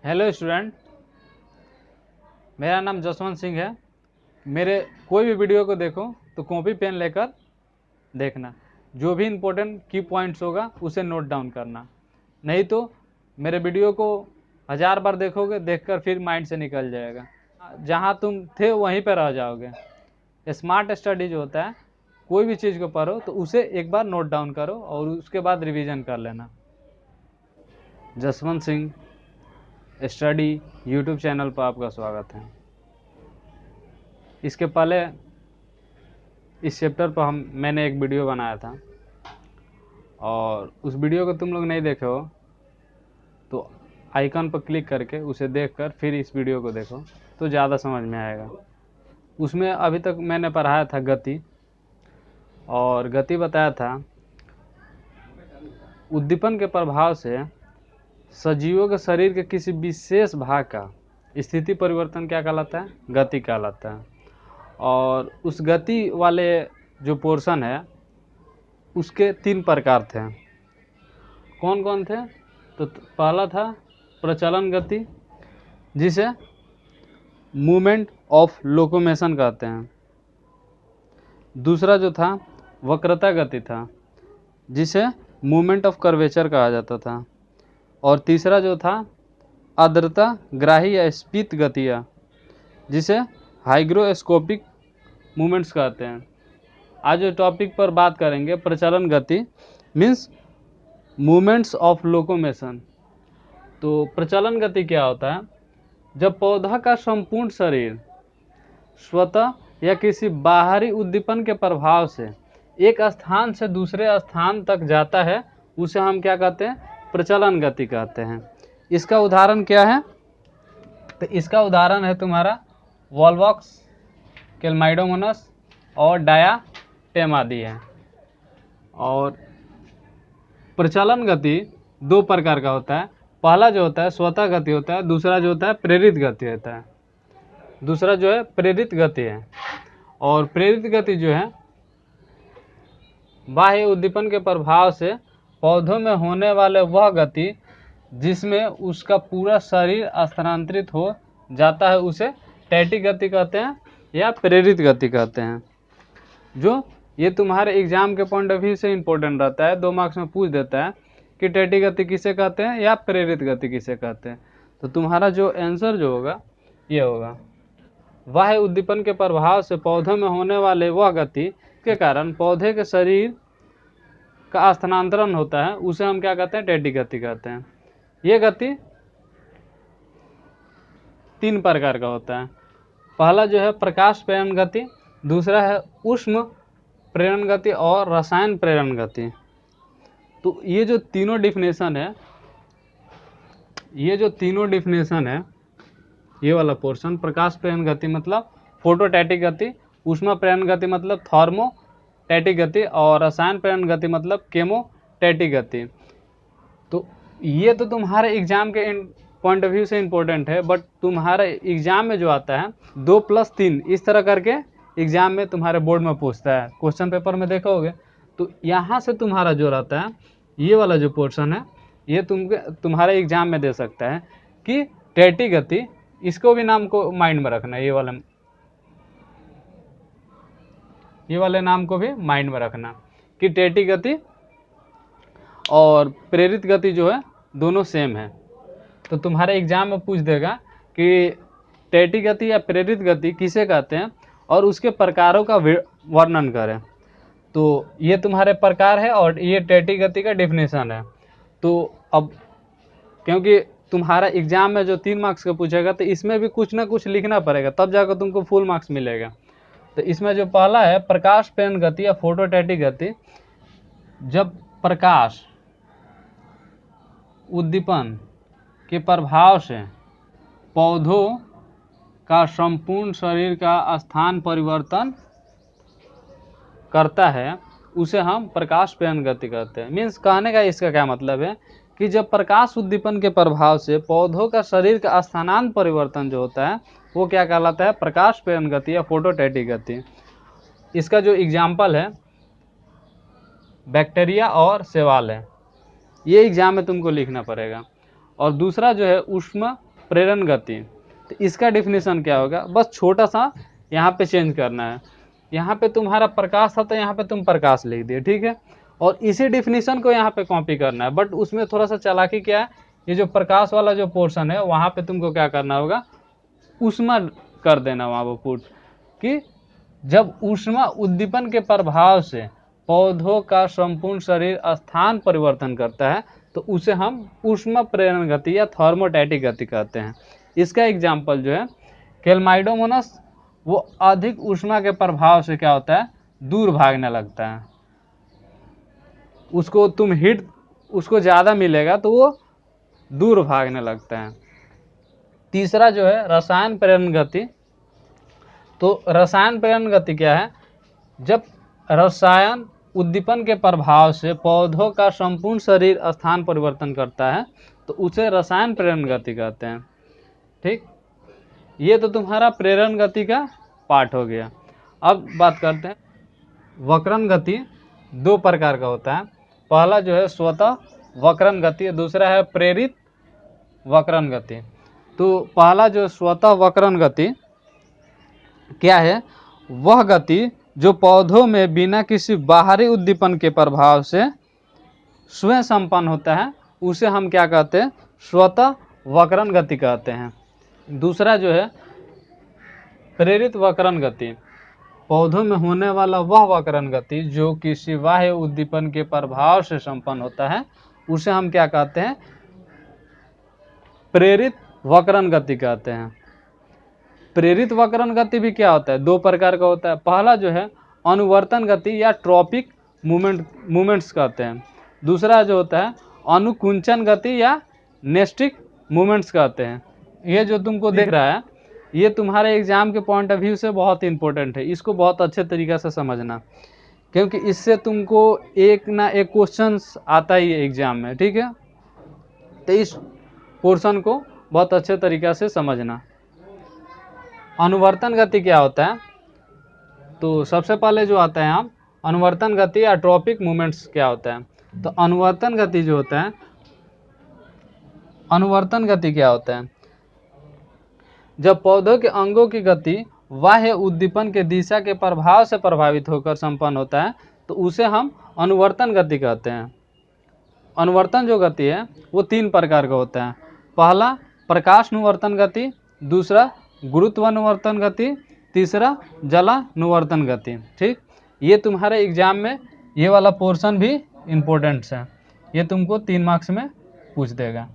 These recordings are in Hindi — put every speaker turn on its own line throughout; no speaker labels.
हेलो स्टूडेंट, मेरा नाम जसवंत सिंह है। मेरे कोई भी वीडियो को देखो तो कॉपी पेन लेकर देखना। जो भी इम्पोर्टेंट की पॉइंट्स होगा उसे नोट डाउन करना। नहीं तो मेरे वीडियो को 1000 बार देखोगे, देखकर फिर माइंड से निकल जाएगा। जहाँ तुम थे वहीं पर रह जाओगे। स्मार्ट स्टडी जो होता है, कोई भी चीज़ को पढ़ो तो उसे एक बार नोट डाउन करो और उसके बाद रिवीजन कर लेना। Jaswant Singh study YouTube channel पर आपका स्वागत है। इसके पहले इस चैप्टर पर मैंने एक वीडियो बनाया था, और उस वीडियो को तुम लोग नहीं देखे हो तो आइकन पर क्लिक करके उसे देखकर फिर इस वीडियो को देखो तो ज़्यादा समझ में आएगा। उसमें अभी तक मैंने पढ़ाया था गति, और गति बताया था उद्दीपन के प्रभाव से सजीवों के शरीर के किसी विशेष भाग का स्थिति परिवर्तन क्या कहलाता है? गति कहलाता है। और उस गति वाले जो पोर्शन है उसके 3 प्रकार थे। कौन कौन थे? तो पहला था प्रचलन गति, जिसे मूवमेंट ऑफ लोकोमेशन कहते हैं। दूसरा जो था वक्रता गति था, जिसे मूवमेंट ऑफ कर्वेचर कहा जाता था। और तीसरा जो था आर्द्रता ग्राही या स्फीत गतियाँ, जिसे हाइग्रोस्कोपिक मूवमेंट्स कहते हैं। आज जो टॉपिक पर बात करेंगे प्रचलन गति मीन्स मूवमेंट्स ऑफ लोकोमेशन। तो प्रचलन गति क्या होता है? जब पौधा का संपूर्ण शरीर स्वतः या किसी बाहरी उद्दीपन के प्रभाव से एक स्थान से दूसरे स्थान तक जाता है, उसे हम क्या कहते हैं? प्रचलन गति कहते हैं। इसका उदाहरण क्या है? तो इसका उदाहरण है तुम्हारा वॉल्वॉक्स, केल्माइडोमोनास और डायाटेम आदि है। और प्रचलन गति 2 प्रकार का होता है। पहला जो होता है स्वतः गति होता है, दूसरा जो होता है प्रेरित गति होता है। दूसरा जो है प्रेरित गति है। और प्रेरित गति जो है बाह्य उद्दीपन के प्रभाव से पौधों में होने वाले वह गति जिसमें उसका पूरा शरीर स्थानांतरित हो जाता है, उसे टैटिक गति कहते हैं या प्रेरित गति कहते हैं। जो ये तुम्हारे एग्जाम के पॉइंट ऑफ व्यू से इम्पोर्टेंट रहता है। 2 मार्क्स में पूछ देता है कि टैटिक गति किसे कहते हैं या प्रेरित गति किसे कहते हैं। तो तुम्हारा जो आंसर जो होगा ये होगा, बाह्य उद्दीपन के प्रभाव से पौधों में होने वाले वह गति के कारण पौधे के शरीर का स्थानांतरण होता है, उसे हम क्या कहते हैं? टैटिक गति कहते हैं। ये गति 3 प्रकार का होता है। पहला जो है प्रकाश प्रेरण गति, दूसरा है ऊष्म प्रेरण गति और रसायन प्रेरण गति। तो ये जो तीनों डिफिनेशन है, ये वाला पोर्शन प्रकाश प्रेरण गति मतलब फोटोटैटिक गति, ऊष्मा प्रेरण गति मतलब थर्मोटैटिक गति, और रसायन प्रेरण गति मतलब केमोटैटिक गति। तो ये तो तुम्हारे एग्जाम के पॉइंट ऑफ व्यू से इम्पोर्टेंट है, बट तुम्हारे एग्जाम में जो आता है 2+3 इस तरह करके एग्जाम में तुम्हारे बोर्ड में पूछता है। क्वेश्चन पेपर में देखोगे तो यहाँ से तुम्हारा जो रहता है ये वाला जो पोर्शन है, ये तुम्हारे एग्जाम में दे सकता है कि टैटिक गति। इसको भी नाम को माइंड में रखना, ये वाले नाम को भी माइंड में रखना कि टैटिक गति और प्रेरित गति जो है दोनों सेम है। तो तुम्हारे एग्जाम में पूछ देगा कि टैटिक गति या प्रेरित गति किसे कहते हैं और उसके प्रकारों का वर्णन करें। तो ये तुम्हारे प्रकार है और ये टैटिक गति का डेफिनेशन है। तो अब क्योंकि तुम्हारा एग्जाम में जो 3 मार्क्स का पूछेगा तो इसमें भी कुछ ना कुछ लिखना पड़ेगा, तब जाकर तुमको फुल मार्क्स मिलेगा। तो इसमें जो पहला है प्रकाश प्रेरण गति या फोटोटैटिक गति, जब प्रकाश उद्दीपन के प्रभाव से पौधों का संपूर्ण शरीर का स्थान परिवर्तन करता है, उसे हम प्रकाश प्रेरण गति कहते हैं। मीन्स कहने का इसका क्या मतलब है कि जब प्रकाश उद्दीपन के प्रभाव से पौधों का शरीर का स्थानांतर परिवर्तन जो होता है वो क्या कहलाता है? प्रकाश प्रेरण गति या फोटोटैटिक गति। इसका जो एग्जाम्पल है बैक्टीरिया और शैवाल है, ये एग्जाम में तुमको लिखना पड़ेगा। और दूसरा जो है ऊष्मा प्रेरण गति। तो इसका डिफिनीशन क्या होगा, बस छोटा सा यहाँ पे चेंज करना है। यहाँ पे तुम्हारा प्रकाश था तो यहाँ पे तुम प्रकाश लिख दिए, ठीक है। और इसी डिफिनीशन को यहाँ पे कॉपी करना है, बट उसमें थोड़ा सा चालाकी क्या है, ये जो प्रकाश वाला जो पोर्शन है वहाँ पे तुमको क्या करना होगा, ऊष्मा कर देना वहाँ पर पुट, कि जब ऊष्मा उद्दीपन के प्रभाव से पौधों का संपूर्ण शरीर स्थान परिवर्तन करता है तो उसे हम ऊष्मा प्रेरण गति या थर्मोस्टैटिक गति कहते हैं। इसका एग्जाम्पल जो है केल्माइडोमोनास, वो अधिक ऊष्मा के प्रभाव से क्या होता है, दूर भागने लगता है। उसको तुम हीट उसको ज़्यादा मिलेगा तो वो दूर भागने लगता है। तीसरा जो है रसायन प्रेरण गति। तो रसायन प्रेरण गति क्या है, जब रसायन उद्दीपन के प्रभाव से पौधों का संपूर्ण शरीर स्थान परिवर्तन करता है तो उसे रसायन प्रेरण गति कहते हैं, ठीक। ये तो तुम्हारा प्रेरण गति का पार्ट हो गया। अब बात करते हैं वक्रण गति। दो प्रकार का होता है, पहला जो है स्वतः वक्रण गति, दूसरा है प्रेरित वक्रण गति। तो पहला जो स्वतः वक्रण गति क्या है, वह गति जो पौधों में बिना किसी बाहरी उद्दीपन के प्रभाव से स्वयं संपन्न होता है उसे हम क्या कहते हैं, स्वतः वक्रण गति कहते हैं। दूसरा जो है प्रेरित वक्रण गति, पौधों में होने वाला वह वक्रण गति जो किसी बाह्य उद्दीपन के प्रभाव से संपन्न होता है उसे हम क्या कहते हैं, प्रेरित वक्रण गति कहते हैं। प्रेरित वक्रण गति भी क्या होता है, दो प्रकार का होता है। पहला जो है अनुवर्तन गति या ट्रॉपिक मूवमेंट्स कहते हैं। दूसरा जो होता है अनुकुंचन गति या नेस्टिक मूवमेंट्स कहते हैं। ये जो तुमको दिख रहा है ये तुम्हारे एग्जाम के पॉइंट ऑफ व्यू से बहुत इंपॉर्टेंट है, इसको बहुत अच्छे तरीके से समझना, क्योंकि इससे तुमको एक ना एक क्वेश्चन आता ही है एग्जाम में, ठीक है। तो इस पोर्शन को बहुत अच्छे तरीके से समझना। अनुवर्तन गति क्या होता है, तो सबसे पहले जो आता है यहाँ अनुवर्तन गति या ट्रॉपिक मूवमेंट्स क्या होता है। तो अनुवर्तन गति जो होता है, अनुवर्तन गति क्या होता है, जब पौधों के अंगों की गति बाह्य उद्दीपन के दिशा के प्रभाव से प्रभावित होकर संपन्न होता है तो उसे हम अनुवर्तन गति कहते हैं। अनुवर्तन जो गति है वो तीन प्रकार का होता है। पहला प्रकाशानुवर्तन गति, दूसरा गुरुत्वानुवर्तन गति, तीसरा जलानुवर्तन गति, ठीक। ये तुम्हारे एग्जाम में ये वाला पोर्शन भी इम्पोर्टेंट है, ये तुमको 3 मार्क्स में पूछ देगा।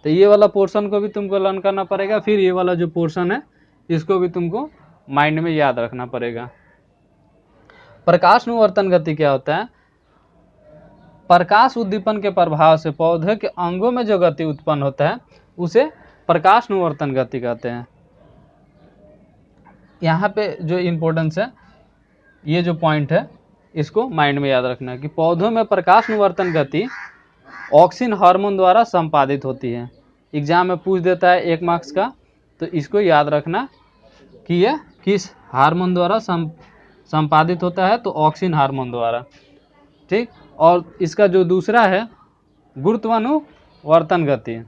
तो ये वाला पोर्शन को भी तुमको लर्न करना पड़ेगा, फिर ये वाला जो पोर्शन है इसको भी तुमको माइंड में याद रखना पड़ेगा। प्रकाशानुवर्तन गति क्या होता है, प्रकाश उद्दीपन के प्रभाव से पौधे के अंगों में जो गति उत्पन्न होता है उसे प्रकाशानुवर्तन गति कहते हैं। यहाँ पे जो इम्पोर्टेंस है, ये जो पॉइंट है इसको माइंड में याद रखना कि पौधों में प्रकाशानुवर्तन गति ऑक्सिन हार्मोन द्वारा संपादित होती है। एग्जाम में पूछ देता है 1 मार्क्स का, तो इसको याद रखना कि यह किस हार्मोन द्वारा संपादित होता है, तो ऑक्सिन हार्मोन द्वारा, ठीक। और इसका जो दूसरा है गुरुत्वानुवर्तन गति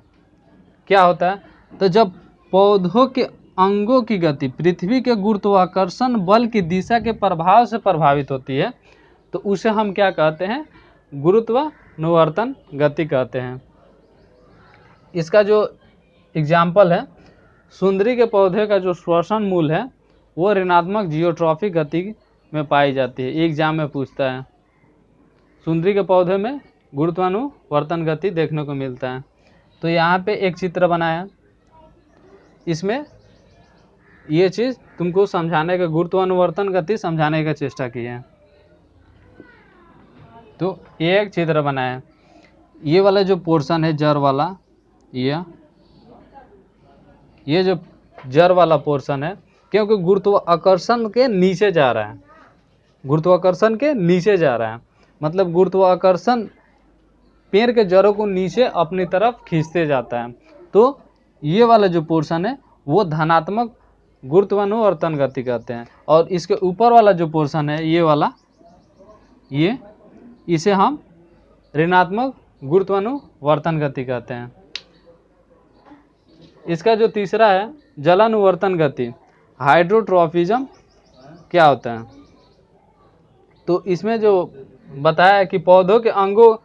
क्या होता है, तो जब पौधों के अंगों की गति पृथ्वी के गुरुत्वाकर्षण बल की दिशा के प्रभाव से प्रभावित होती है तो उसे हम क्या कहते हैं, गुरुत्वानुवर्तन गति कहते हैं। इसका जो एग्जाम्पल है, सुंदरी के पौधे का जो श्वसन मूल है वो ऋणात्मक जियोट्रॉफिक गति में पाई जाती है। एग्जाम में पूछता है, सुंदरी के पौधे में गुरुत्वानुवर्तन गति देखने को मिलता है। तो यहाँ पे एक चित्र बनाया, इसमें ये चीज़ तुमको समझाने का, गुरुत्वानुवर्तन गति समझाने का चेष्टा की है। तो ये एक चित्र बनाया, ये वाला जो पोर्शन है जड़ वाला, ये जो जड़ वाला पोर्शन है, क्योंकि गुरुत्वाकर्षण के नीचे जा रहा है, गुरुत्वाकर्षण के नीचे जा रहा है, मतलब गुरुत्वाकर्षण पेड़ के जड़ों को नीचे अपनी तरफ खींचते जाता है। तो ये वाला जो पोर्शन है वो धनात्मक गुरुत्वानुवर्तन गति कहते हैं। और इसके ऊपर वाला जो पोर्शन है ये वाला, ये इसे हम ऋणात्मक गुरुत्वानुवर्तन गति कहते हैं। इसका जो तीसरा है जलानुवर्तन गति, हाइड्रोट्रॉफिज्म क्या होता है। तो इसमें जो बताया है कि पौधों के अंगों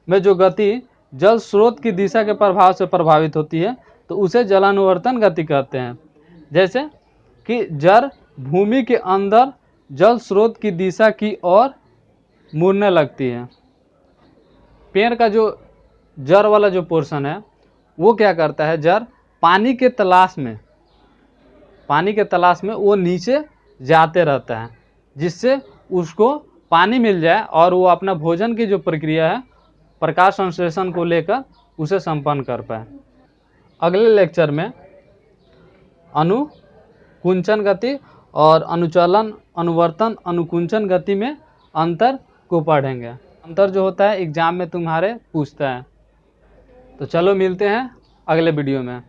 में जो गति जल स्रोत की दिशा के प्रभाव से प्रभावित होती है तो उसे जलानुवर्तन गति कहते हैं। जैसे कि जड़ भूमि के अंदर जल स्रोत की दिशा की ओर मुड़ने लगती है। पेड़ का जो जड़ वाला जो पोर्शन है वो क्या करता है, जड़ पानी के तलाश में वो नीचे जाते रहता है, जिससे उसको पानी मिल जाए और वो अपना भोजन की जो प्रक्रिया है प्रकाश संश्लेषण को लेकर उसे संपन्न कर पाए। अगले लेक्चर में अनुकुंचन गति और अनुचलन अनुवर्तन अनुकुंचन गति में अंतर को पढ़ेंगे। अंतर जो होता है एग्जाम में तुम्हारे पूछता है। तो चलो मिलते हैं अगले वीडियो में।